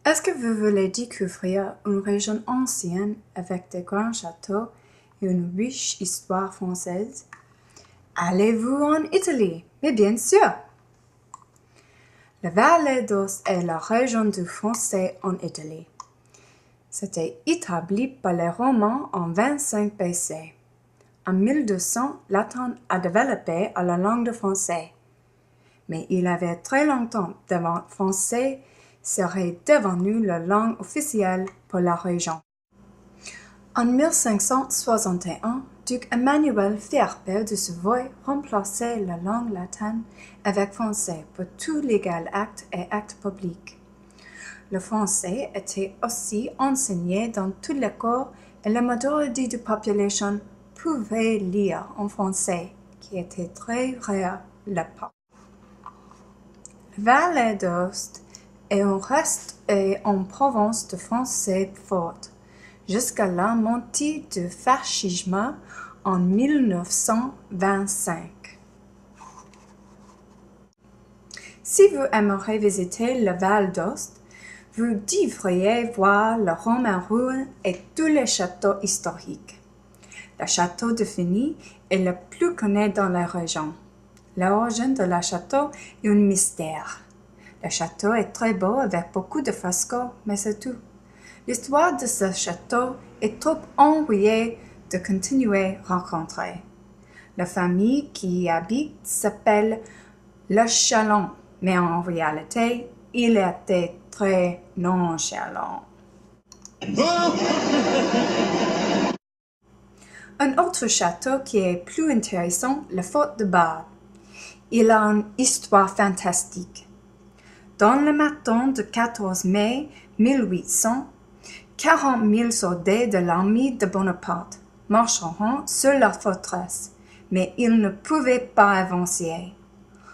Est-ce que vous voulez découvrir une région ancienne avec de grands châteaux et une riche histoire française? Allez-vous en Italie? Mais bien sûr! La Vallée d'Aoste est la région du français en Italie. C'était établi par les Romains en 25 BC. En 1200, latin a développé à la langue de français. Mais il avait très longtemps avant que français serait devenu la langue officielle pour la région. En 1561, duc Emmanuel Philippe de Savoie remplaçait la langue latine avec français pour tous les actes et actes publics. Le français était aussi enseigné dans toutes les cours et la majorité de la population pouvait lire en français, qui était très rare à l'époque. La Vallée d'Aoste est un reste et en province de français forte, jusqu'à la montée du fascisme en 1925. Si vous aimeriez visiter la Vallée d'Aoste, vous devriez voir le Rome en ruine et tous les châteaux historiques. Le château de Figny est le plus connu dans la région. L'origine de la château est un mystère. Le château est très beau avec beaucoup de fresques, mais c'est tout. L'histoire de ce château est trop ennuyée de continuer à rencontrer. La famille qui y habite s'appelle Le Chalon, mais en réalité, il était très nonchalant. Un autre château qui est plus intéressant, le fort de Bar. Il a une histoire fantastique. Dans le matin du 14 mai 1800, 40 000 soldats de l'armée de Bonaparte marcheront sur la forteresse, mais ils ne pouvaient pas avancer.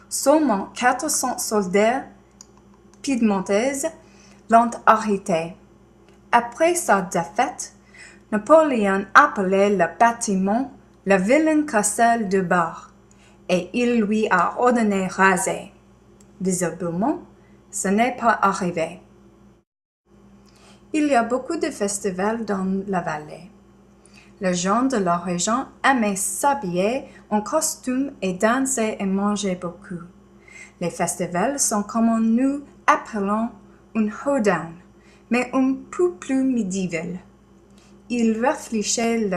Seulement 400 soldats piémontais l'ont arrêté. Après sa défaite, Napoléon appelait le bâtiment le vilain castle de Bar et il lui a ordonné raser. Visiblement, ce n'est pas arrivé. Il y a beaucoup de festivals dans la vallée. Les gens de la région aimaient s'habiller en costume et danser et manger beaucoup. Les festivals sont comme nous appelons un hoedown, mais un peu plus médiéval. Ils reflétaient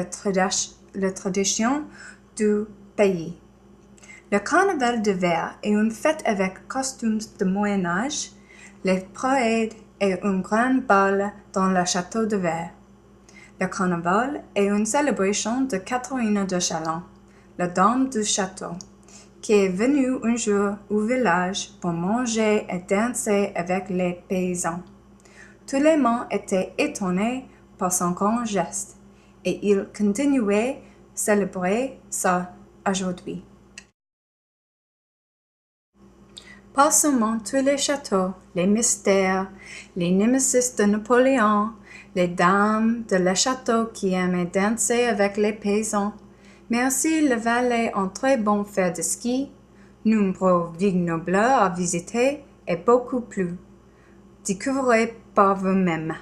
la tradition du pays. Le carnaval d'hiver est une fête avec costumes de Moyen-Âge, les parades et un grand bal dans le château de Verre. Le carnaval est une célébration de Catherine de Chalon, la dame du château, qui est venue un jour au village pour manger et danser avec les paysans. Tous les gens étaient étonnés par son grand geste et ils continuaient à célébrer ça aujourd'hui. Pas seulement tous les châteaux, les mystères, les némésis de Napoléon, les dames de le château qui aimaient danser avec les paysans, mais aussi le vallée en très bon fer de ski, nombreux vignobles à visiter et beaucoup plus. Découvrez par vous-même.